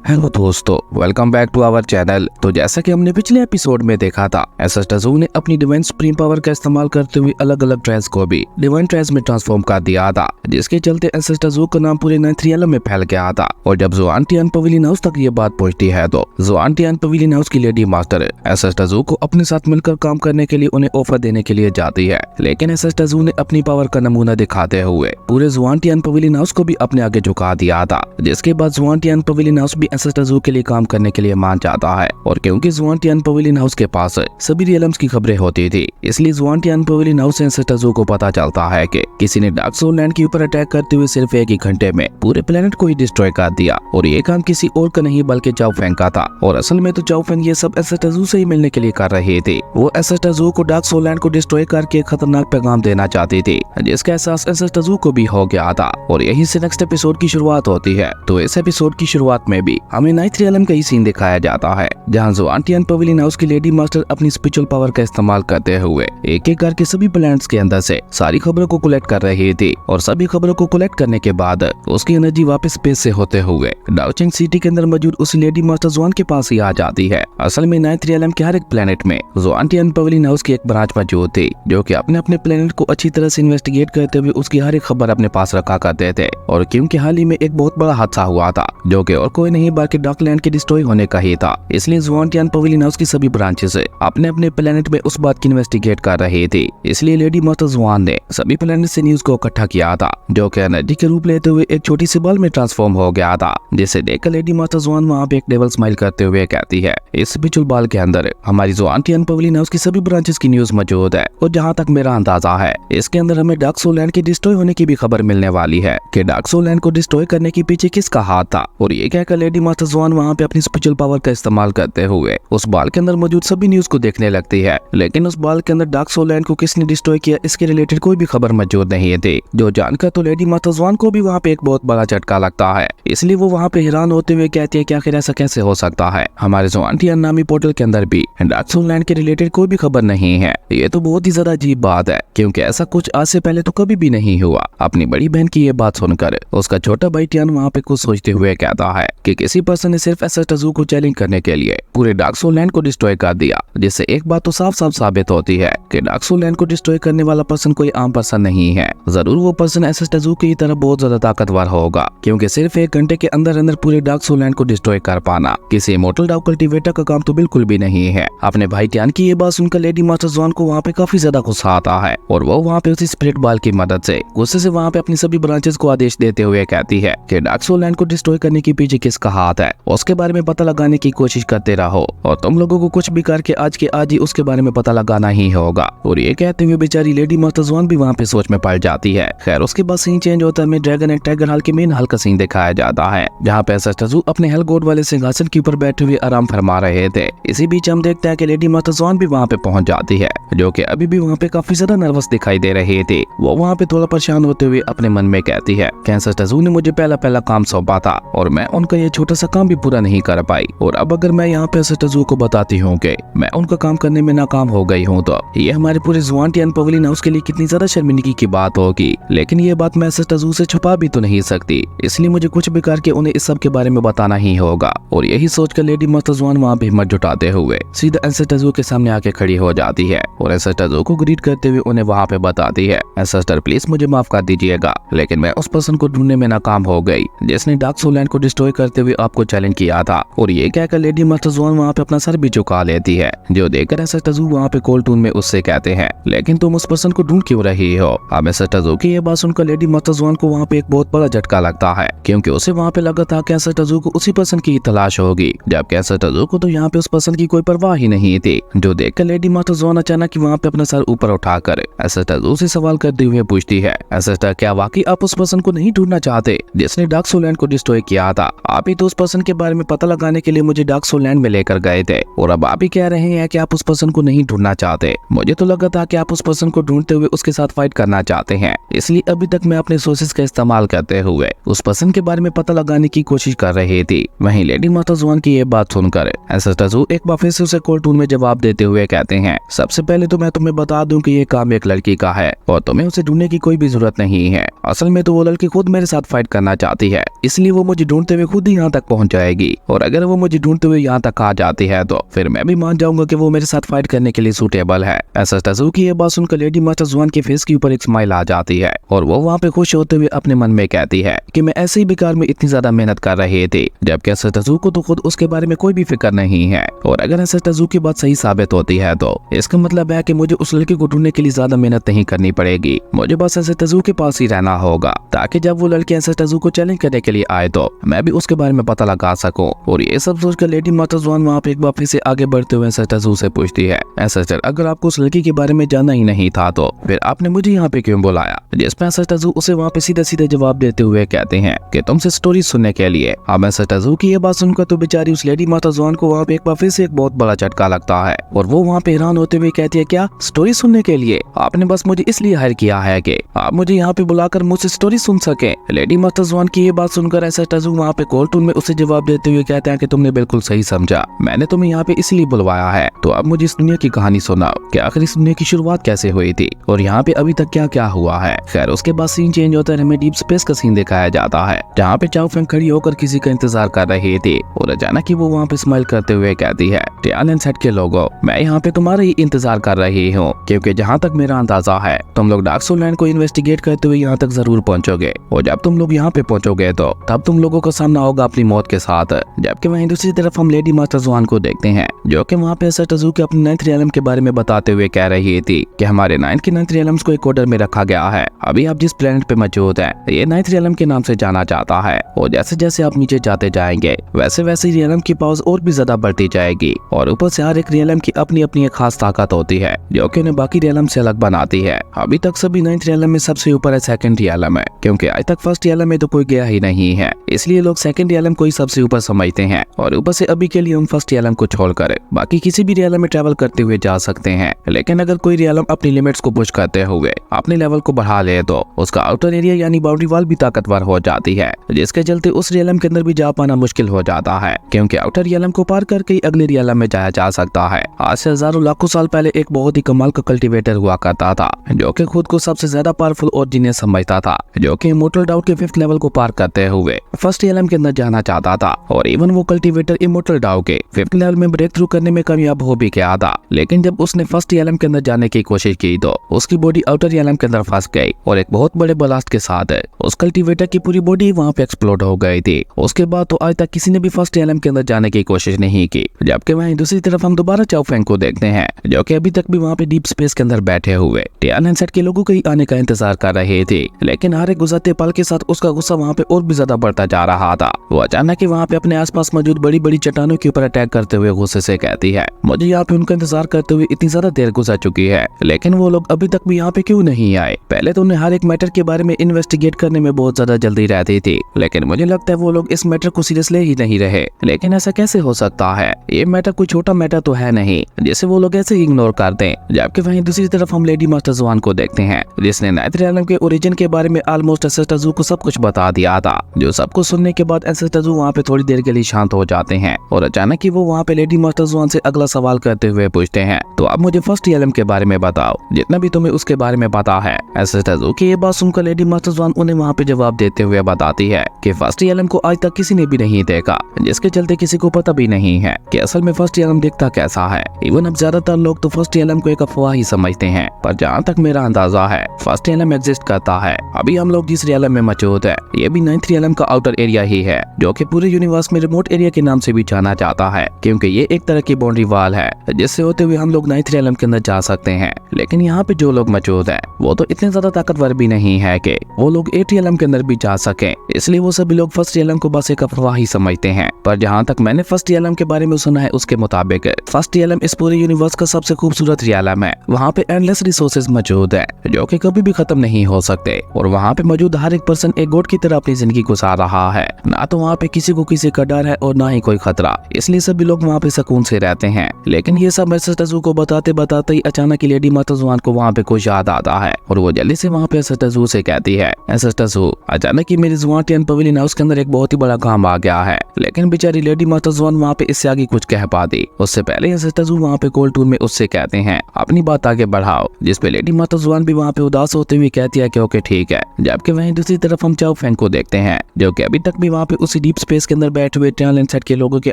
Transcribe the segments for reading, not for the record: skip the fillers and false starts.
Hello दोस्तों, welcome back to our channel. तो जैसा कि हमने पिछले एपिसोड में देखा था, एसएस टज़ू ने अपनी डिवाइन सुप्रीम पावर का इस्तेमाल करते हुए अलग अलग ट्रेस को भी डिवाइन ट्रेस में ट्रांसफॉर्म कर दिया था, जिसके चलते एसएस टज़ू का नाम पूरे नाइन्थ रियलम में फैल गया था। और जब ज़ुआन टियान पवेलियन हाउस तक ये बात पहुंचती है तो ज़ुआन टियान पवेलियन हाउस की लेडी मास्टर एसएस टज़ू को अपने साथ मिलकर काम करने के लिए उन्हें ऑफर देने के लिए जाती है, लेकिन एसएस टज़ू ने अपनी पावर का नमूना दिखाते हुए पूरे ज़ुआन टियान पवेलियन हाउस को भी अपने आगे झुका दिया था। जिसके बाद ज़ुआन टियान पवेलियन हाउस भी एसएस टज़ू के लिए काम करने के लिए मान जाता है। और क्योंकि ज़ुआन टियान पवेलियन हाउस के पास सभी रियलम्स की खबरें होती थी, इसलिए ज़ुआन टियान पवेलियन हाउस से एसएस टज़ू को पता चलता है कि किसी ने डार्क सोल लैंड के ऊपर अटैक करते हुए सिर्फ एक ही घंटे में पूरे प्लेनेट को ही डिस्ट्रॉय कर दिया। और ये काम किसी और का नहीं बल्कि चाओ फेंग का था। और असल में तो चाओ फेंग ये सब एसएस टज़ू से ही मिलने के लिए कर रहे थे। वो एसएस टज़ू को डार्क सोल लैंड को डिस्ट्रॉय करके खतरनाक पैगाम देना चाहती थी, जिसका एहसास एसएस टज़ू को भी हो गया था। और यहीं से नेक्स्ट एपिसोड की शुरुआत होती है। तो इस एपिसोड की शुरुआत में भी हमें नाइन्थ रियलम का ही सीन दिखाया जाता है, जहां ज़ुआन टियान पवेलियन हाउस की लेडी मास्टर अपनी स्पिरिचुअल पावर का इस्तेमाल करते हुए एक एक करके सभी प्लैनेट्स के अंदर से सारी खबरों को कलेक्ट कर रही थी। और सभी खबरों को कलेक्ट करने के बाद उसकी एनर्जी वापस स्पेस से होते हुए डाउचिंग सिटी के अंदर मौजूद उस लेडी मास्टर ज़ुआन के पास ही आ जाती है। असल में नाइन्थ रियलम के हर एक प्लेनेट में ज़ुआन टियान पवेलियन हाउस की एक ब्रांच मौजूद थी, जो कि अपने अपने प्लेनेट को अच्छी तरह से इन्वेस्टिगेट करते हुए उसकी हर एक खबर अपने पास रखा करते थे। और क्योंकि हाल ही में एक बहुत बड़ा हादसा हुआ था, जो कि और कोई नहीं बल्कि डार्क लैंड के डिस्ट्रॉय होने का ही था, इसलिए ज़ुआन टियान पवेलियन हाउस की सभी ब्रांचेस अपने अपने प्लेनेट में उस बात की इन्वेस्टिगेट कर रही थी। इसलिए लेडी मास्टर ज़ुआन ने सभी प्लेनेट से न्यूज को इकट्ठा किया था, जो कि एनर्जी के रूप लेते हुए एक छोटी सी बॉल में ट्रांसफॉर्म हो गया था। जिसे देखकर लेडी मास्टर ज़ुआन वहाँ पे एक डेविल स्माइल करते हुए कहती है, इस स्पिरिचुअल बॉल के अंदर हमारी ज़ुआन टियान पवेलियन हाउस की सभी ब्रांचेस की न्यूज मौजूद है। और जहाँ तक मेरा अंदाजा है, इसके अंदर हमें डार्क सोल लैंड के डिस्ट्रॉय होने की भी खबर मिलने वाली है कि डार्क सोल लैंड को डिस्ट्रॉय करने के पीछे किसका हाथ था। और ये कहकर लेडी मास्टर ज़ुआन वहाँ पे अपनी स्पिरिचुअल पावर का इस्तेमाल करते हुए उस बॉल के अंदर मौजूद सभी न्यूज को देखने लगती है, लेकिन उस बॉल के अंदर डार्क सोल लैंड को किसने डिस्ट्रॉय किया इसके रिलेटेड कोई भी खबर मौजूद नहीं थी। जो जानकर तो लेडी मास्टर ज़ुआन को भी वहाँ पे एक बहुत बड़ा झटका लगता है। इसलिए वो वहाँ पे हैरान होते हुए कहती है कि आखिर ऐसा कैसे हो सकता है, हमारे ज़ुआन टियान नामी पोर्टल के अंदर भी डार्क सोल लैंड के रिलेटेड कोई भी खबर नहीं है। ये तो बहुत ही ज्यादा अजीब बात है, क्योंकि ऐसा कुछ आज से पहले तो कभी भी नहीं हुआ। अपनी बड़ी बहन की ये बात सुनकर उसका छोटा भाई टियान वहाँ पे कुछ सोचते हुए कहता है कि किसी पर्सन ने सिर्फ एसएस टज़ू को चैलेंज करने के लिए पूरे डार्क सोल लैंड को डिस्ट्रॉय कर दिया, जिससे एक बात तो साफ साफ साबित होती है कि डार्क सोल लैंड को डिस्ट्रॉय करने वाला पर्सन कोई आम पर्सन नहीं है। जरूर वो पर्सन एसएस टज़ू की तरह बहुत ज्यादा ताकतवर होगा, क्योंकि सिर्फ एक घंटे के अंदर अंदर पूरे डार्क सोल लैंड को डिस्ट्रॉय कर पाना किसी इमॉर्टल डार्क कल्टीवेटर का काम तो बिल्कुल भी नहीं है। अपने भाई टियान की ये बात सुनकर लेडी मास्टर ज़ुआन को वहाँ पे काफी ज्यादा गुस्सा आता है, और वो वहाँ पे उसी स्पिरिट बॉल की मदद से गुस्से से वहाँ पे अपनी सभी ब्रांचेस को आदेश देते हुए कहती है कि डार्क सोल लैंड को डिस्ट्रॉय करने के पीछे किसका हाथ है, उसके बारे में पता लगाने की कोशिश करते रहो। और तुम लोगों को कुछ भी करके आज के आज ही उसके बारे में पता लगाना ही होगा। और ये कहते हुए बेचारी लेडी मास्टर ज़ुआन भी वहाँ पे सोच में पड़ जाती है। खैर, उसके बाद सीन चेंज होता है। ड्रैगन एंड टाइगर हॉल के मेन हॉल का सीन दिखाया जाता है, जहाँ पे एसएस टज़ू अपने हेल गॉड वाले सिंहासन के ऊपर बैठे हुए आराम फरमा रहे थे। इसी बीच हम देखते हैं कि लेडी मास्टर ज़ुआन भी वहाँ पे पहुंच जाती है, जो कि अभी भी वहाँ पे काफी ज्यादा नर्वस दिखाई दे रही थी। वो वहाँ पे थोड़ा परेशान होते हुए अपने मन में कहती है कि एसएस टज़ू ने मुझे पहला काम सौंपा था, और मैं उनका ये छोटा सा काम भी पूरा नहीं कर पाई। और अब अगर मैं यहाँ पे एसएस टज़ू को बताती हूँ कि मैं उनका काम करने में नाकाम हो गई हूँ, तो ये हमारे पूरे ज़ुआन टियान पवेलियन हाउस के लिए कितनी ज्यादा शर्मिंदगी की बात होगी। लेकिन ये बात मैं एसएस टज़ू से छुपा भी तो नहीं सकती, इसलिए मुझे कुछ भी करके उन्हें इस सब के बारे में बताना ही होगा। और यही सोचकर लेडी मास्टर ज़ुआन वहाँ पे हिम्मत जुटाते हुए सीधा एसएस टज़ू के सामने आके खड़ी हो जाती है, और एसएस टज़ू को ग्रीट करते हुए उन्हें वहाँ पे बताती है, एसएस टर प्लीज मुझे माफ कर दीजिएगा, लेकिन मैं उस पर्सन को ढूंढने में नाकाम हो गई जिसने डार्क सोल लैंड को डिस्ट्रॉय करते हुए आपको चैलेंज किया था। और ये कहकर लेडी मास्टर ज़ुआन वहाँ पे अपना सर भी झुका लेती है, जो देखकर एसएस टज़ू वहाँ पे कोल्ड टून में उससे कहते हैं, लेकिन तुम उस पर्सन को ढूंढ क्यों रही हो। अब एसएस टज़ू की ये बात सुनकर लेडी मास्टर ज़ुआन को वहाँ पे एक बहुत बड़ा झटका लगता है, क्योंकि उसे वहाँ पे लगा था कि एसएस टज़ू को उसी पर्सन की तलाश होगी, जबकि एसएस टज़ू को तो यहाँ पे उस पर्सन की कोई परवाह ही नहीं थी। जो देखकर लेडी मास्टर ज़ुआन अचानक वहाँ पे अपना सर ऊपर उठाकर एसएस टज़ू से सवाल करते हुए पूछती है, एसएस टर क्या वाकई आप उस पर्सन को नहीं ढूंढना चाहते जिसने डार्क सोल लैंड को डिस्ट्रॉय किया था? आप ही तो उस पर्सन के बारे में पता लगाने के लिए मुझे डार्क सोल लैंड में लेकर गए थे, और अब आप ही कह रहे हैं कि आप उस पर्सन को नहीं ढूंढना चाहते। मुझे तो लगा था कि आप उस पर्सन को ढूंढते हुए उसके साथ फाइट करना चाहते हैं, इसलिए अभी तक मैं अपने सोर्सेज का इस्तेमाल करते हुए उस पर्सन के बारे में पता लगाने की कोशिश कर रही थी। वहीं लेडी मास्टर ज़ुआन की ये बात सुनकर एसएस टज़ू एक बार फिर से उसे कोल्ड टून में जवाब देते हुए कहते हैं, सबसे पहले तो मैं तुम्हें बता दूं कि ये काम एक लड़की का है, और तुम्हें उसे ढूंढने की कोई भी जरूरत नहीं है। असल में तो वो लड़की खुद मेरे साथ फाइट करना चाहती है, इसलिए वो मुझे ढूंढते हुए खुद ही यहाँ तक पहुंच जाएगी और अगर वो मुझे ढूंढते हुए यहाँ तक आ जाती है तो फिर मैं भी मान जाऊंगा कि वो मेरे साथ फाइट करने के लिए सूटेबल है। ऐसा तजु की ये बात सुनकर लेडी मास्टर जुआन के फेस के ऊपर एक स्माइल आ जाती है और वो वहाँ पे खुश होते हुए अपने मन में कहती है कि मैं ऐसे ही बेकार में इतनी ज्यादा मेहनत कर रही थी, जबकि ऐसा तजु को तो खुद उसके बारे में कोई भी फिक्र नहीं है। और अगर ऐसा तजु की बात सही साबित होती है तो इसका मतलब है कि मुझे उस लड़के को ढूंढने के लिए ज्यादा मेहनत नहीं करनी पड़ेगी, मुझे बस ऐसे तजु के पास ही रहना होगा ताकि जब वो लड़के ऐसे तजु को चैलेंज करने के लिए आए तो मैं भी उसके बारे में पता लगा सकूं। और ये सब सोचकर लेडी मास्टर जुआन वहाँ पे एक बार फिर से आगे बढ़ते हुए ऐसा तजु से पूछती है, ऐसा सर अगर आपको उस लड़की के बारे में जानना ही नहीं था तो फिर आपने मुझे यहाँ पे क्यों बुलाया? जिसमें ऐसा तजु उसे वहाँ पे सीधे सीधे जवाब देते हुए कहते हैं कि तुमसे स्टोरी सुनने के लिए। अब ऐसा तजु की ये बात सुनकर तो बेचारी उस लेडी मास्टर जुआन को वहाँ पे एक बार फिर से एक बहुत बड़ा झटका लगता है और वो वहाँ पे हैरान होते हुए कहती है, क्या स्टोरी सुनने के लिए? आपने बस मुझे इसलिए हायर किया है कि आप मुझे यहाँ पे बुलाकर मुझसे स्टोरी सुन सके? लेडी मास्टर जुआन की ये बात सुनकर ऐसा तजु वहाँ पे कोल्ड टोन में उसे जवाब देते हुए कहते हैं कि तुमने बिल्कुल सही समझा, मैंने तुम्हें यहाँ पे इसलिए बुलवाया है, तो अब मुझे इस दुनिया की कहानी सुनाओ कि आखिर इस दुनिया की शुरुआत कैसे हुई थी और यहाँ पे अभी तक क्या क्या हुआ है। खैर उसके बाद सीन चेंज होता है, हमें डीप स्पेस का सीन दिखाया जाता है जहाँ पे चाओ फेंग खड़ी होकर किसी का इंतजार कर रही थी और अचानक ही वो वहाँ पे स्माइल करते हुए कहती है, टियानन सेट के लोगों, मैं यहाँ पे तुम्हारा ही इंतजार कर रही हूँ क्योंकि जहाँ तक मेरा अंदाजा है तुम लोग डार्क सोल लैंड को इन्वेस्टिगेट करते हुए यहाँ तक जरूर पहुँचोगे और जब तुम लोग यहाँ पे पहुँचोगे तो तब तुम लोगों का सामना होगा अपनी मौत के साथ। जबकि वहीं दूसरी तरफ हम लेडी मास्टर जुआन को देखते हैं जो कि वहाँ पे ऐसा तजु के अपने 9th रियलम के बारे में बताते हुए कह रही थी कि हमारे 9th रियलम्स को एक ऑर्डर में रखा गया है। अभी आप जिस प्लेनेट पे मौजूद है ये 9th रियलम के नाम से जाना जाता है और जैसे जैसे आप नीचे जाते जाएंगे वैसे वैसे रियलम की पावर्स और भी ज्यादा बढ़ती जाएगी और ऊपर से हर एक रियलम की अपनी अपनी एक खास ताकत होती है जो कि उन्हें बाकी रियलम से अलग बनाती है। अभी तक सभी 9th रियलम में सबसे ऊपर है 2nd रियलम है क्योंकि आज तक 1st रियलम में तो कोई गया ही नहीं है, इसलिए लोग 2nd रियलम को ही सबसे ऊपर समझते हैं और ऊपर से अभी के लिए हम 1st रियलम को छोड़कर बाकी किसी भी रियलम में ट्रैवल करते हुए जा सकते हैं। लेकिन अगर कोई रियलम अपनी लिमिट्स को पुश करते हुए अपने लेवल को बढ़ा ले तो उसका आउटर एरिया यानी बाउंड्री वॉल भी ताकतवर हो जाती है, जिसके चलते उस रियलम के अंदर भी जा पाना मुश्किल हो जाता है क्योंकि आउटर रियलम को पार करके ही अगले रियलम में जाया जा सकता है। आज से हजारों लाखों साल पहले एक बहुत ही कमाल का कल्टीवेटर हुआ करता था जो कि खुद को सबसे ज्यादा पावरफुल और जीनियस समझता था, जो कि इमोर्टल डाउट के 5th लेवल को पार करते हुए 1st रियलम के अंदर जाना चाहता था और इवन वो कल्टीवेटर इमोर्टल डाउट के 5th लेवल में ब्रेक थ्रू करने में कामयाब हो भी गया था। लेकिन जब उसने 1st रियलम के अंदर जाने की कोशिश की तो उसकी बॉडी आउटर रियलम के अंदर फंस गई और एक बहुत बड़े ब्लास्ट के साथ उस कल्टीवेटर की पूरी बॉडी वहाँ पे एक्सप्लोड हो गई थी। उसके बाद तो आज तक किसी ने भी 1st रियलम के अंदर जाने की कोशिश नहीं की। जबकि वहीं दूसरी तरफ हम दोबारा चाओ फेंग को देखते हैं जो कि अभी तक भी वहाँ पे डीप स्पेस के अंदर बैठे हुए टियानन सेट के लोगों के ही आने का इंतजार कर रहे थे। लेकिन हर एक गुजरते पल के साथ उसका गुस्सा वहाँ पे और भी ज्यादा बढ़ता जा रहा था। वो अचानक ही वहाँ पे अपने आसपास मौजूद बड़ी बड़ी चट्टानों के ऊपर अटैक करते हुए गुस्से से कहती है, मुझे यहाँ पे उनका इंतजार करते हुए इतनी ज्यादा देर गुजर चुकी है लेकिन वो लोग अभी तक भी यहाँ पे क्यों नहीं आए? पहले तो उन्हें हर एक मैटर के बारे में इन्वेस्टिगेट करने में बहुत ज्यादा जल्दी रहती थी लेकिन मुझे लगता है वो लोग इस मैटर को सीरियस ले ही नहीं रहे। लेकिन ऐसा कैसे हो सकता है? ये मैटर कोई छोटा मैटर तो है नहीं जिसे वो लोग ऐसे ही इग्नोर कर दें। जबकि वहीं दूसरी तरफ हम लेडी मास्टर जुआन को देखते हैं जिसने 9th रियलम के ओरिजिन के बारे में ऑलमोस्ट एसेस्टजू को सब कुछ बता दिया था। जो सब कुछ सुनने के बाद एसेस्टजू वहाँ पे थोड़ी देर के लिए शांत हो जाते हैं और अचानक ही वो वहाँ पे लेडी मास्टर जुआन से अगला सवाल करते हुए पूछते हैं, तो आप मुझे 1st रियलम के बारे में बताओ जितना भी तुम्हें उसके बारे में पता है। एसेस्टजू की ये बात सुनकर लेडी मास्टर जुआन उन्हें वहाँ पे जवाब देते हुए बताती है कि 1st रियलम को आज तक किसी ने भी नहीं देखा, जिसके चलते किसी को पता भी नहीं है कि असल में 1st रियलम दिखता कैसा है। इवन अब ज्यादातर लोग तो 1st रियलम को एक अफवाह ही समझते हैं, पर जहाँ तक मेरा अंदाजा है 1st रियलम एग्जिस्ट करता है। अभी हम लोग जिस रियलम में मौजूद है ये भी 9th रियलम का आउटर एरिया ही है जो कि पूरे यूनिवर्स में रिमोट एरिया के नाम से भी जाना जाता है क्योंकि ये एक तरह की बाउंड्री वॉल है जिससे होते हुए हम लोग 9th रियलम के अंदर जा सकते हैं। लेकिन यहाँ पे जो लोग मौजूद है वो तो इतने ज्यादा ताकतवर भी नहीं है कि वो लोग 8th रियलम के अंदर भी जा सके, इसलिए वो सभी लोग 1st रियलम को बस एक अफवाह ही समझते हैं। पर जहाँ तक मैंने 1st रियलम के बारे में सुना है उसके मुताबिक 1st रियलम इस पूरे यूनिवर्स का सबसे खूबसूरत रियलम है। वहाँ पे एंडलेस रिसोर्सेज मौजूद है जो कि कभी भी खत्म नहीं हो सकते और वहाँ पे मौजूद हर एक पर्सन एक गॉड की तरह अपनी जिंदगी गुजार रहा है। ना तो वहाँ पे किसी को किसी का डर है और ना ही कोई खतरा, इसलिए सभी लोग वहाँ पे सुकून से रहते हैं। लेकिन ये सब एसेस्टजू को बताते बताते ही अचानक ही लेडी मास्टर जुआन को वहाँ पे कुछ याद आता है और वो जल्दी से वहाँ पे एसेस्टजू से कहती है, एसेस्टजू अचानक ही मेरी जुआन टियन पवेलियन हाउस के अंदर एक बहुत ही बड़ा काम आ गया है। लेकिन बेचारी लेडी मास्टर जुआन वहाँ पे इससे आगे कुछ कह पाती उससे पहले एसेस्टजू वहाँ पे कोल्ड टून में उससे कहते हैं अपनी बात आगे बढ़ाओ, जिसपे लेडी मास्टर जुआन भी वहाँ पे उदास होते हुए कहती है कि ओके ठीक है। जबकि वहीं दूसरी तरफ हम चाओ फेंग को देखते हैं जो कि अभी तक भी वहाँ पे उसी डीप स्पेस के अंदर बैठे हुए टाइलैंड सेट के लोगों के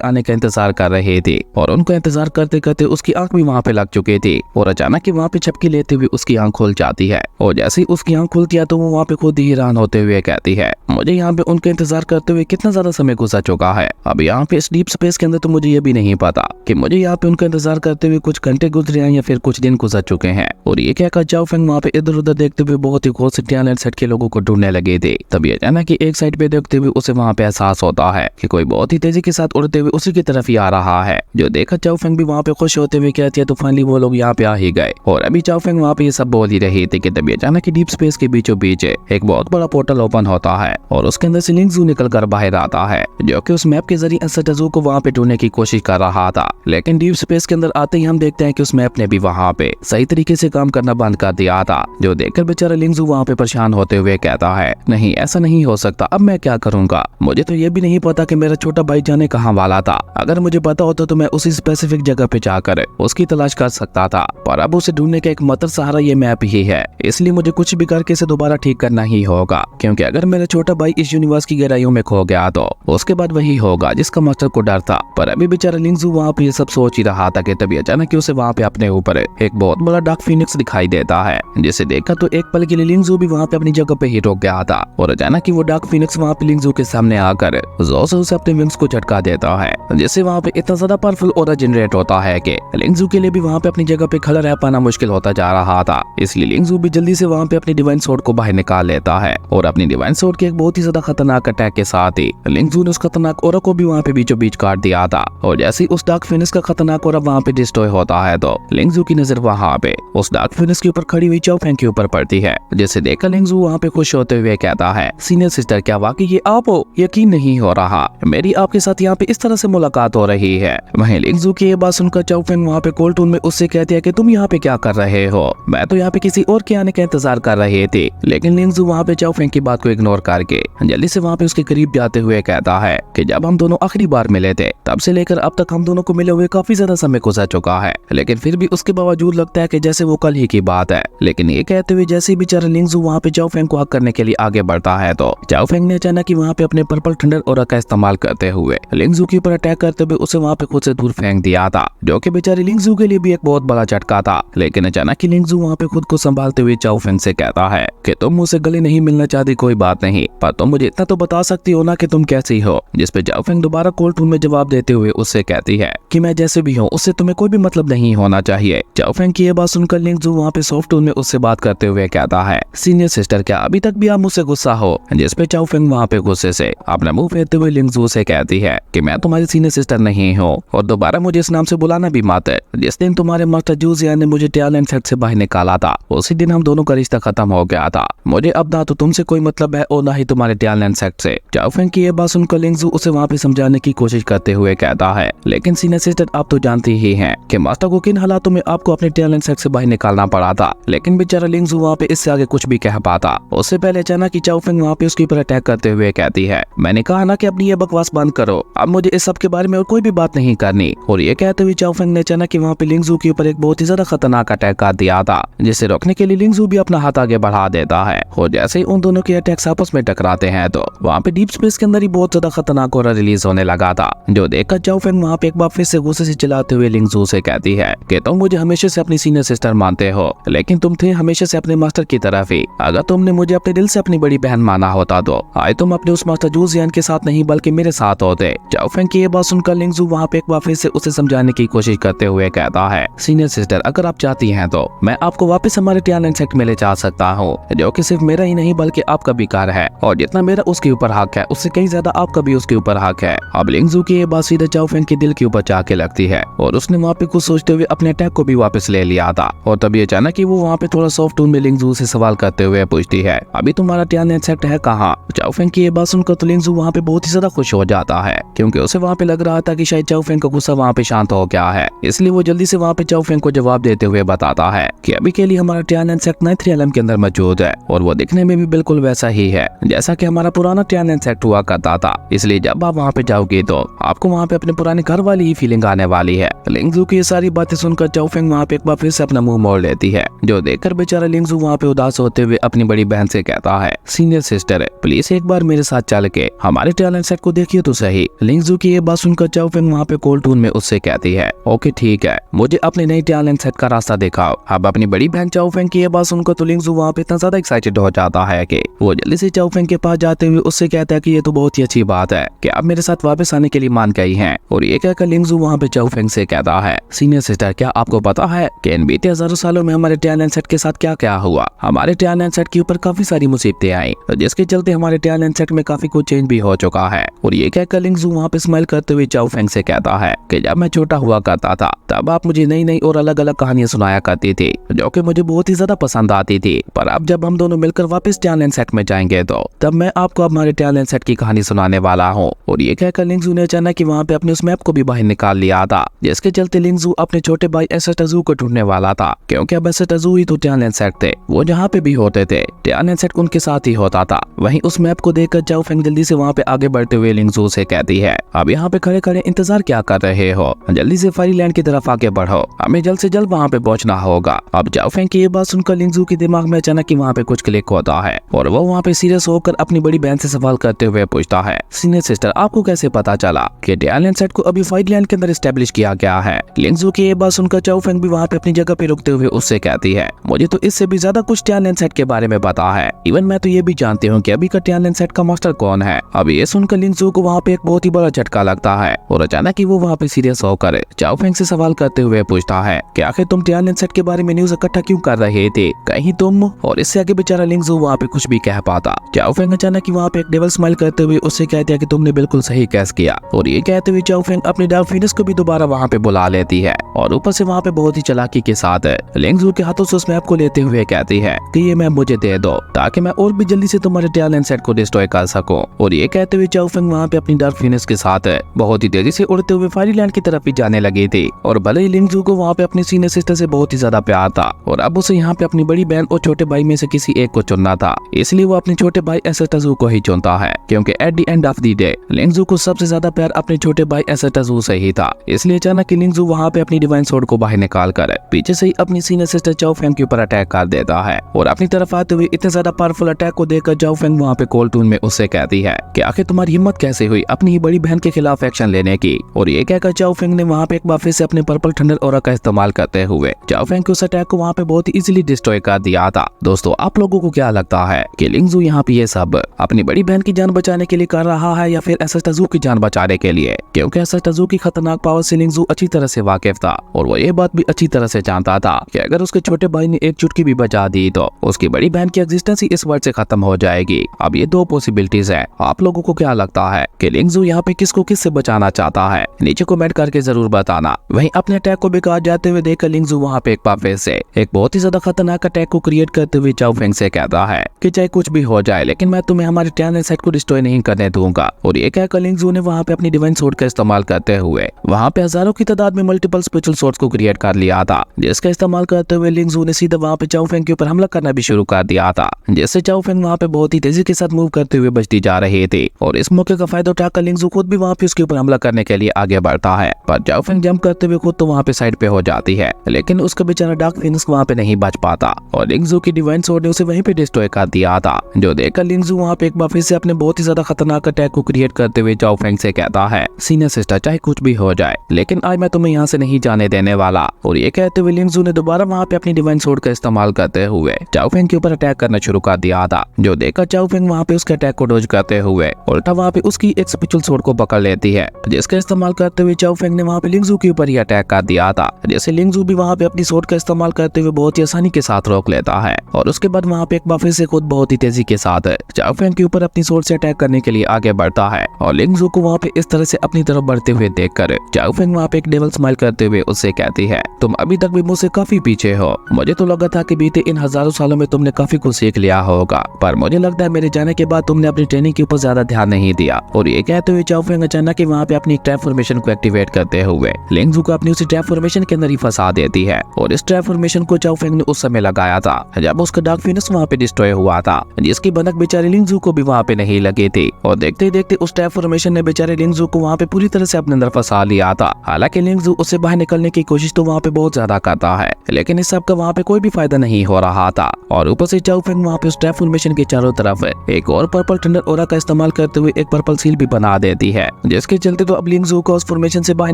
आने का इंतजार कर रहे थे और उनको इंतजार करते करते उसकी आंख भी वहाँ पे लग चुकी थी और अचानक ही वहाँ पे झपकी लेते हुए उसकी आंख खुल जाती है और जैसे ही उसकी आंख खुलती है तो वो वहाँ पे खुद ही हैरान होते हुए कहती है, मुझे यहाँ पे उनका इंतजार करते हुए कितना ज्यादा समय गुजर चुका है। अब यहाँ पे इस डीप स्पेस के अंदर तो मुझे ये भी नहीं पता कि मुझे यहाँ पे उनका इंतजार करते हुए कुछ घंटे गुजरे हैं या फिर कुछ दिन गुजर चुके हैं। और ये कहकर चाओ फेंग वहाँ पे इधर उधर देखते हुए बहुत ही गौर से टाइलैंड सेट के लोगों को ढूंढने लगे थे। तभी अचानक कि एक साइड पे देखते हुए उसे वहाँ पे एहसास होता है कि कोई बहुत ही तेजी के साथ उड़ते हुए उसी की तरफ ही आ रहा है। जो देखा चाओ फेंग भी वहाँ पे खुश होते हुए कहती है तो फाइनली वो लोग यहाँ पे आ ही गए। और अभी चाओ फेंग वहाँ पे ये सब बोल ही रही थी कि तभी अचानक डीप स्पेस के बीचों बीच एक बहुत बड़ा पोर्टल ओपन होता है और उसके अंदर से लिंगजू निकल कर बाहर आता है, जो कि उस मैप के जरिए एसएटजू को वहाँ पे ढूंढने की कोशिश कर रहा था। लेकिन डीप स्पेस के अंदर आते ही हम देखते हैं कि उस मैप ने भी वहाँ पे सही तरीके से काम करना बंद कर दिया था। जो देखकर बेचारा लिंगजू वहाँ पे परेशान होते हुए कहता है, नहीं ऐसा नहीं हो सकता, अब मैं क्या करूंगा। मुझे तो ये भी नहीं पता कि मेरा छोटा भाई जाने कहाँ वाला था। अगर मुझे पता होता तो मैं उसी स्पेसिफिक जगह पे जाकर उसकी तलाश कर सकता था, पर अब उसे ढूंढने का एकमात्र सहारा ये मैप ही है। इसलिए मुझे कुछ भी करके इसे दोबारा ठीक करना ही होगा, क्योंकि अगर मेरा छोटा भाई इस यूनिवर्स की गहराइयों में खो गया तो उसके बाद वही होगा जिसका मास्टर को डर था। पर अभी बेचारा लिंगजू वहाँ पे ये सब सोच ही रहा था कि तभी अचानक उसे वहाँ पे अपने ऊपर एक बहुत बड़ा डार्क फीनिक्स दिखाई देता है, जिसे देखा तो एक पल के लिए लिंगजू भी वहाँ पे अपनी जगह पे ही रुक गया था। और अचानक ही वो डार्क फीनिक्स वहाँ पे लिंगजू के सामने आकर जोर से उसे अपने विंग्स को झटका देता है, जिससे वहाँ पे इतना ज्यादा पावरफुल ऑरा जनरेट होता है कि लिंगजू के लिए भी वहाँ पे अपनी जगह पे खड़ा रह पाना मुश्किल होता जा रहा था। इसलिए लिंगजू भी जल्दी से वहाँ पे अपनी डिवाइन स्वॉर्ड को बाहर निकाल लेता है और अपनी डिवाइन स्वॉर्ड के एक बहुत ही ज्यादा खतरनाक अटैक के साथ ही लिंगजू ने उस खतरनाक ऑरा को भी वहाँ पे बीचों बीच काट दिया था। और जैसे ही उस डार्क फिनिक्स का खतरनाक ऑरा वहाँ पे डिस्ट्रॉय होता है तो लिंगजू की नजर वहाँ पे उस डार्क फिनिक्स के ऊपर खड़ी हुई चाओ फेंग के ऊपर पड़ती है, जिसे देखकर लिंगजू वहाँ पे खुश होते हुए कहता है, सीनियर सिस्टर क्या वाकई ये आप हो? यकीन नहीं हो रहा मेरी आपके साथ यहाँ पे इस तरह से मुलाकात हो रही है। वहीं लिंगजू की ये बात सुनकर चाओ फेंग वहाँ पे कोल्ड टोन में उससे कहती है कि तुम यहाँ पे क्या कर रहे हो? मैं तो यहाँ पे किसी और के आने का इंतजार कर रही थी। लेकिन लिंगजू वहाँ पे चाओ फेंग की बात को इग्नोर करके जल्दी से वहाँ पे उसके करीब जाते हुए कहता है कि जब हम दोनों आखिरी बार मिले थे तब से लेकर अब तक हम दोनों को मिले हुए काफी ज्यादा समय गुजर चुका है, लेकिन फिर भी उसके बावजूद लगता है कि जैसे वो कल ही की बात है। लेकिन ये कहते हुए जैसे ही बेचारा लिंगजू वहाँ पे चाओ फेंग को हक करने के लिए आगे बढ़ता है तो चाओ फेंग ने अचानक ही वहाँ पे अपने पर्पल थंडर ऑरा का इस्तेमाल करते हुए लिंगजू के ऊपर अटैक करते हुए उसे वहाँ पे खुद से दूर फेंक दिया था, जो कि बेचारे लिंगजू के लिए भी एक बहुत बड़ा झटका था। लेकिन अचानक ही लिंगजू वहाँ पे खुद को संभालते हुए चाओ फेंग से कहता है कि तुम मुझसे गले नहीं मिलना चाहती कोई बात नहीं, पर तुम मुझे इतना तो बता सकती हो ना कि तुम कैसी हो। जिस पे चाओ फेंग दोबारा कोल्ड टोन में जवाब देते हुए उससे कहती है कि मैं जैसे भी हूँ उससे तुम्हें कोई भी मतलब नहीं होना चाहिए। चाओ फेंग की ये बात सुनकर लिंगजू वहाँ पे सॉफ्ट टोन में उससे बात करते हुए कहता है, सीनियर सिस्टर क्या अभी तक भी आप मुझसे गुस्सा हो? जिस पे चाओ फेंग वहाँ पे गुस्से से अपना मुंह फेरते हुए लिंगजू से कहती है कि मैं तुम्हारी सीनियर सिस्टर नहीं हूँ और दोबारा मुझे इस नाम से बुलाना भी मत। जिस दिन तुम्हारे मास्टर जूजिया ने मुझे टाइलैंड सेट से बाहर निकाला था उसी दिन हम दोनों का रिश्ता खत्म हो गया था। मुझे अब ना तो तुमसे कोई मतलब है और ना ही तुम्हारे टाइलैंड सेट से। चाओ फेंग की ये बात सुनकर लिंगजू उसे वहाँ पे समझाने की कोशिश करते हुए कहता है, लेकिन सीनियर सिस्टर आप तो जानती ही हैं कि मास्टर को किन हालातों में आपको अपने टाइलैंड सेट से बाहर निकालना पड़ा था। लेकिन बेचारा लिंगजू वहाँ पे इससे आगे कुछ भी कह पाता उससे पहले अचानक ही चाओ फेंग वहाँ पे उसके ऊपर अटैक करते हुए कहती है, मैंने कहा ना कि अपनी ये बकवास बंद करो, अब मुझे इस सब के बारे में और कोई भी बात नहीं करनी। और ये कहते हुए चाओ फेंग ने अचानक ही वहाँ पे लिंगजू के ऊपर एक बहुत ही ज्यादा खतरनाक अटैक कर दिया था, जिसे रोकने के लिए लिंगजू भी अपना हाथ आगे बढ़ा देता है। और जैसे ही उन दोनों के अटैक्स आपस में टकराते हैं तो वहाँ पे डीप स्पेस के अंदर ही बहुत ज्यादा खतरनाक ऑरा रिलीज होने लगा था, जो देखकर चाओ फेंग वहाँ पे एक बार फिर से गुस्से से चिल्लाते हुए लिंगजू से कहती है कि तुम मुझे हमेशा से अपनी सीनियर सिस्टर मानते हो, लेकिन तुम थे हमेशा से अपने मास्टर की तरफ ही। अगर तुमने मुझे अपने दिल से अपनी बड़ी बहन माना होता तो आज तुम अपने उस मास्टर जूजियान के साथ नहीं बल्कि मेरे साथ होते। चाओ फेंग की ये बात सुनकर लिंगजू वहाँ पे एक बार फिर से उसे समझाने की कोशिश करते हुए कहता है, सीनियर सिस्टर अगर आप चाहती हैं तो मैं आपको वापस हमारे टाइलैंड सेट में ले जा सकता हूँ, जो कि सिर्फ मेरा ही नहीं बल्कि आपका भी कार है और जितना मेरा उसके ऊपर हक है उससे कहीं ज्यादा आपका भी उसके ऊपर हक है। अब लिंगजू की ये बात सीधे चाओ फेंग के दिल के ऊपर जाके लगती है और उसने वहाँ पे कुछ सोचते हुए अपने अटैक को भी वापस ले लिया था। और तभी अचानक ही वो वहाँ पे थोड़ा सॉफ्ट टोन में लिंगजू से सवाल करते हुए पूछती है, अभी तुम्हारा टाइलैंड सेट है कहाँ? चाओ फेंग की ये बात सुनकर तो लिंगजू वहाँ पे बहुत ही ज्यादा खुश हो जाता है, क्योंकि उसे वहाँ पे लग रहा था कि शायद चाओ फेंग का गुस्सा वहाँ पे शांत हो गया है। इसलिए वो जल्दी से वहाँ पे चाओ फेंग को जवाब देते हुए बताता है कि अभी के लिए हमारा टाइलैंड सेट 9 रियलम के अंदर मौजूद है और वो दिखने में भी बिल्कुल वैसा ही है जैसा कि हमारा पुराना टाइलैंड सेट हुआ करता था। इसलिए जब आप वहाँ पे जाओगे तो आपको वहाँ पे अपने पुराने घर वाली ही फीलिंग आने वाली है। लिंगजू की ये सारी बातें सुनकर चाओ फेंग वहाँ पे एक बार फिर से अपना मुंह मोड़ लेती है, जो देखकर बेचारा लिंगजू वहाँ पे उदास होते हुए अपनी बड़ी बहन से कहता है, सीनियर सिस्टर प्लीज एक बार मेरे साथ चल के हमारे टैलेंट सेट को देखिए तो सही। लिंगजू की ये बात सुनकर चाओ फेंग वहाँ पे कोल्ड टून में उससे कहती है, ओके ठीक है, मुझे अपने नई टैलेंट सेट का रास्ता दिखाओ। अब अपनी बड़ी बहन चाओ फेंग की ये बात सुनकर तो लिंगजू वहाँ पे इतना ज्यादा एक्साइटेड हो जाता है कि वो जल्दी से चाओ फेंग के पास जाते हुए उससे कहता है कि ये तो बहुत ही अच्छी बात है कि आप मेरे साथ वापस आने के लिए मान गई हैं। और ये कहकर लिंगजू वहाँ पे चाओ फेंग से कहता है, सीनियर सिस्टर क्या आपको पता है कि इन बीते हजारों सालों में हमारे टैलेंट सेट के साथ क्या क्या हुआ। हमारे टैलेंट सेट के ऊपर काफी सारी मुसीबतें आई, जिसके चलते हमारे टैलेंट सेट में काफी कुछ चेंज भी हो चुका है। और ये कहकर लिंगजू वहाँ पे स्माइल करते हुए चाओ फेंग से कहता है कि जब मैं छोटा हुआ करता था तब आप मुझे नई नई और अलग अलग कहानियां सुनाया करती थी, जो कि मुझे बहुत ही ज्यादा पसंद आती थी। पर अब जब हम दोनों मिलकर वापस टैलेंट सेट में जाएंगे तो तब मैं आपको हमारे टैलेंट सेट की कहानी सुनाने वाला हूँ। और ये कहकर लिंगजू ने अचानक कि वहाँ पे अपने उस मैप को भी बाहर निकाल लिया था, जिसके चलते लिंगजू अपने छोटे भाई एसएसटजू को ढूंढने वाला था, क्योंकि अब एसएसटजू ही तो टैलेंट सेट थे। वो जहाँ पे भी होते थे टैलेंट सेट उनके साथ ही होता था। वहीं उस मैप को देखकर चाओ फेंग जल्दी से वहाँ पे आगे बढ़ते हुए लिंगजू से कहती है, अब यहाँ पे खड़े खड़े इंतजार क्या कर रहे हो, जल्दी से फायरलैंड की तरफ आगे बढ़ो, हमें जल्द से जल्द वहाँ पे पहुँचना होगा। अब चाओ फेंग की ये बात सुनकर लिंगजू के दिमाग में अचानक कि वहाँ पे कुछ क्लिक होता है और वो वहाँ पे सीरियस होकर अपनी बड़ी बहन से सवाल करते हुए पूछता है, सीनियर सिस्टर आपको कैसे पता चला कि टैलेंट सेट को अभी फायरलैंड के अंदर एस्टेब्लिश किया गया है। लिंगजू की ये बात सुनकर चाओ फेंग भी वहाँ पे अपनी जगह पे रुकते हुए उससे कहती है, मुझे तो इससे भी ज्यादा कुछ टैलेंट सेट के बारे में पता है, इवन मैं तो ये भी जानती हूँ कि अभी का टैलेंट सेट का मास्टर कौन है। अब ये सुनकर लिंगजू को वहाँ पे एक बहुत ही बड़ा झटका लगता है और अचानक ही वो वहाँ पे सीरियस होकर चाओ फेंग से सवाल करते हुए पूछता है कि आखिर तुम टैलेंट सेट के बारे में न्यूज इकट्ठा क्यों कर रहे थे, कहीं तुम। और इससे आगे बेचारा लिंगजू वहाँ पे कुछ भी कह पाता। चाओ फेंग अचानक ही वहाँ पे एक डेविल स्माइल करते हुए उससे कहती है कि तुमने बिल्कुल सही कैस किया। और ये कहते हुए चाओ फेंग अपनी डार्क फिनिक्स को भी दोबारा वहाँ पे बुला लेती है और ऊपर से वहाँ पे बहुत ही चालाकी के साथ लिंगजू के हाथों से उस मैप को लेते हुए कहती है कि ये मैप मुझे दे दो ताकि मैं और भी जल्दी से तुम्हारे टैलेंट सेट को डिस्ट्रॉय कर सकूं। और ये कहते हुए चाओ फेंग वहाँ पे अपनी डार्क फिनिक्स के साथ बहुत ही तेजी से उड़ते हुए फायरलैंड की तरफ भी जाने लगी थी। और भले ही लिंगजू को वहाँ पे अपनी सीनियर सिस्टर से बहुत ही ज्यादा प्यार था और अब उसे यहाँ पे अपनी बड़ी बहन और छोटे भाई में से किसी एक को चुनना था, इसलिए वो अपने छोटे भाई एसएसटजू को ही चुनता है, क्योंकि at the end of the day लिंगजू को सबसे ज्यादा प्यार अपने छोटे भाई एसएसटजू से ही था। इसलिए अचानक लिंगजू वहाँ पे अपनी डिवाइन सोर्ड को बाहर निकाल कर पीछे से ही अपनी सीनियर सिस्टर चाओ फेंग के ऊपर अटैक कर देता है। और अपनी तरफ आते हुए इतने ज्यादा पावरफुल अटैक को देखकर चाओ फेंग वहाँ पे कोल्ड टून में उससे कहती है कि आखिर तुम्हारी हिम्मत कैसे हुई अपनी ही बड़ी बहन के खिलाफ एक्शन लेने की। और ये कहकर चाओ फेंग ने वहाँ पे एक बार फिर से अपने पर्पल थंडर ऑरा का इस्तेमाल करते हुए चाओ फेंग के उस अटैक को वहाँ पे बहुत ही इजीली डिस्ट्रॉय कर दिया था। दोस्तों आप लोगों को क्या लगता है कि लिंगजू यहाँ पे ये सब अपनी बड़ी बहन की जान बचाने के लिए कर रहा है या फिर एसएसटजू की जान बचाने के लिए? क्योंकि एसएसटजू की खतरनाक पावर से लिंगजू अच्छी तरह से वाकिफ था और वो ये बात भी अच्छी तरह से जानता था कि अगर उसके छोटे भाई ने एक चुटकी भी बचा दी तो उसकी बड़ी बहन की एग्जिस्टेंस ही इस वर्ल्ड से खत्म हो जाएगी। अब ये दो पॉसिबिलिटीज है, आप लोगों को क्या लगता है कि लिंगजू यहाँ पे किसको किससे बचाना चाहता है? नीचे कमेंट करके जरूर बताना। वहीं अपने अटैक को बेकार जाते हुए देखकर लिंगजू वहाँ पे एक बार फिर से एक बहुत ही ज्यादा खतरनाक अटैक को क्रिएट करते हुए चाओ फेंग से कहता है कि चाहे कुछ भी हो जाए लेकिन मैं तुम्हें हमारे टैलेंट सेट को डिस्ट्रॉय नहीं करने दूंगा। और ये कहकर लिंगजू ने वहाँ पे अपनी डिवाइन सोर्ड का इस्तेमाल करते हुए वहाँ पे हजारों की तादाद में मल्टीपल स्पिरिचुअल सोर्ड्स को क्रिएट कर लिया था, जिसका इस्तेमाल करते हुए लिंगजू ने सीधा वहाँ पे चाओ फेंग के ऊपर हमला करना भी शुरू कर दिया था, जिससे चाओ फेंग वहाँ पे बहुत ही तेजी के साथ मूव करते हुए बचती जा रही थी। और इस मौके का फायदा उठाकर लिंगजू खुद भी वहाँ पे उसके ऊपर हमला करने के लिए आगे बढ़ता है, पर चाओ फेंग जंप करते हुए खुद तो वहाँ पे साइड पे हो जाती है, लेकिन उसका बेचारा डार्क फिनिक्स वहाँ पे नहीं बच पाता और लिंगजू की डिवाइन सोर्ड ने उसे वहीं पे डिस्ट्रॉय कर दिया था। जो देखकर लिंगजू वहाँ पे एक बार फिर से अपने बहुत ही ज्यादा खतरनाक अटैक को क्रिएट करते हुए चाओ फेंग से कहता है, सीनियर सिस्टर चाहे कुछ भी हो जाए लेकिन आज मैं तुम्हें यहाँ से नहीं जाने देने वाला। और ये कहते हुए लिंगजू ने दोबारा वहाँ पे अपनी डिवाइन सोर्ड का इस्तेमाल करते हुए चाओ फेंग के ऊपर अटैक करना शुरू कर दिया था। जो देखकर चाओ फेंग वहाँ पे उसके अटैक को डॉज करते हुए उल्टा वहाँ पे उसकी एक स्पिरिचुअल सोर्ड को पकड़ लेती है, जिसका इस्तेमाल करते हुए चाओ फेंग ने वहाँ पे लिंगजू के ऊपर ही अटैक कर दिया था, जैसे लिंगजू भी वहाँ पे अपनी सोर्ड का इस्तेमाल करते हुए बहुत ही आसानी के साथ रोक लेता है। और उसके बाद वहाँ पे एक बार फिर से खुद बहुत ही तेजी के साथ चाओ फेंग के ऊपर अपनी सोर्ड से अटैक करने के लिए आगे बढ़ता है। और लिंगजू को वहाँ पे इस तरह से अपनी तरफ बढ़ते हुए देखकर चाओ फेंग वहाँ पे एक डेविल स्माइल करते हुए उससे कहती है, तुम अभी तक भी मुझसे काफी पीछे हो। मुझे तो लगा था कि बीते इन हजारों सालों में तुमने काफी कुछ सीख लिया होगा, पर मुझे लगता है मेरे जाने के बाद तुमने अपनी ट्रेनिंग के ऊपर ज्यादा ध्यान नहीं दिया। और ये कहते हुए चाओ फेंग अचानक ही वहाँ पे अपनी ट्रैप फॉर्मेशन को एक्टिवेट करते हुए लिंगजू को अपनी उसी ट्रैप फॉर्मेशन के अंदर ही फंसा देती है। और इस ट्रैप फॉर्मेशन को चाओ फेंग ने उस समय लगाया था जब उसका डार्क फिनिक्स वहाँ पे डिस्ट्रॉय हुआ था, जिसकी भनक बेचारे लिंगजू को भी वहाँ पे नहीं लगी थी। और देखते ही देखते उस ट्रैप फॉर्मेशन ने बेचारे लिंगजू को वहाँ पे पूरी तरह से अपने अंदर फंसा फंसा लिया था। हालांकि लिंगजू उससे बाहर निकलने की कोशिश तो वहाँ पे बहुत ज्यादा करता है, लेकिन इस सब का वहाँ पे कोई भी फायदा नहीं हो रहा था। और ऊपर से चाओ फेंग वहाँ पे उस ट्रैप फॉर्मेशन के चारों तरफ एक और पर्पल थंडर ऑरा का इस्तेमाल करते हुए एक पर्पल सील भी बना देती है, जिसके चलते तो अब लिंगजू को उस फॉर्मेशन से बाहर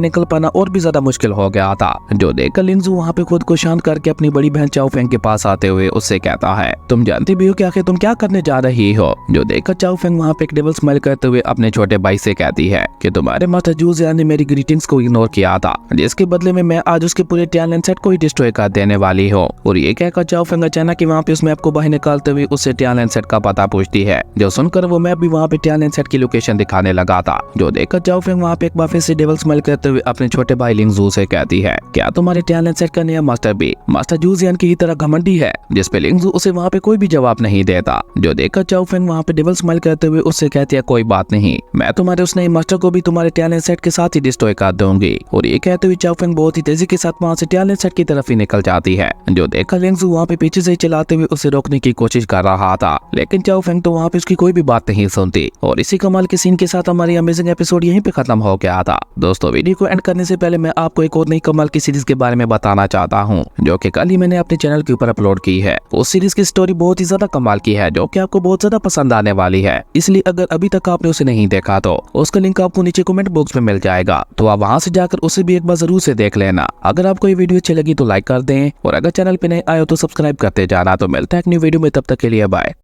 निकल पाना और भी ज्यादा मुश्किल हो गया था। जो देखकर लिंगजू वहाँ पे खुद को शांत करके अपनी बड़ी बहन चाओ फेंग के पास आते हुए उससे कहता है, तुम जानती भी हो कि आखिर तुम क्या करने जा रही हो। जो देखकर चाओ फेंग वहाँ पे एक डेविल स्माइल करते हुए अपने छोटे भाई से कहती है कि तुम्हारे मास्टर जू जियान ने मेरी ग्रीटिंग्स को इग्नोर किया था, जिसके बदले में मैं आज उसके पूरे टैलेंट सेट को ही डिस्ट्रॉय कर देने वाली हूँ। और ये कहकर चाओ फेंग अचानक कि वहाँ पे उस मैप को बाहर निकालते हुए उससे टैलेंट सेट का पता पूछती है। जो सुनकर वो मैप भी वहाँ पे टैलेंट सेट की लोकेशन दिखाने लगा था। जो देखकर चाओ फेंग वहाँ पे एक बार फिर से डेविल स्माइल करते हुए अपने छोटे भाई लिंगजू से कहती है, क्या तुम्हारे टैलेंट सेट का नया मास्टर भी मास्टर जू जियान की ही तरह घमंडी है। जिसपे लिंगजू उसे वहाँ पे कोई भी जवाब नहीं देता। जो देखकर चाओ फेंग वहाँ पे डेविल स्माइल करते हुए उससे कहती है, कोई बात नहीं, मैं तुम्हारे उस नए मास्टर को भी तुम्हारे टैलेंट सेट के साथ ही डिस्ट्रॉय कर दूंगी। और ये कहते हुए चाओ फेंग बहुत ही तेजी के साथ वहाँ से टैलेंट सेट की तरफ ही निकल जाती है। जो देखकर लिंगजू वहाँ पे पीछे से चलाते हुए उसे रोकने की कोशिश कर रहा था, लेकिन चाओ फेंग तो वहाँ पे उसकी कोई भी बात नहीं सुनती। और इसी कमाल के सीन के साथ हमारी अमेजिंग एपिसोड यहीं पे खत्म हो गया था। दोस्तों, वीडियो को एंड करने से पहले मैं आपको एक और नई कमाल की सीरीज के बारे में बताना चाहता हूँ, जो कि कल ही मैंने अपने चैनल के ऊपर अपलोड की है। उस सीरीज की स्टोरी बहुत ही ज्यादा कमाल की है, जो कि आपको बहुत ज्यादा पसंद आने वाली है। इसलिए अगर अभी तक आपने उसे नहीं देखा तो उसका लिंक आपको नीचे कमेंट बॉक्स में मिल जाएगा, तो आप वहां से जाकर उसे भी एक बार जरूर से देख लेना। अगर आपको ये वीडियो अच्छी लगी तो लाइक कर दें, और अगर चैनल पे नए आए हो तो सब्सक्राइब करते जाना। तो मिलता है एक न्यू वीडियो में, तब तक के लिए बाय।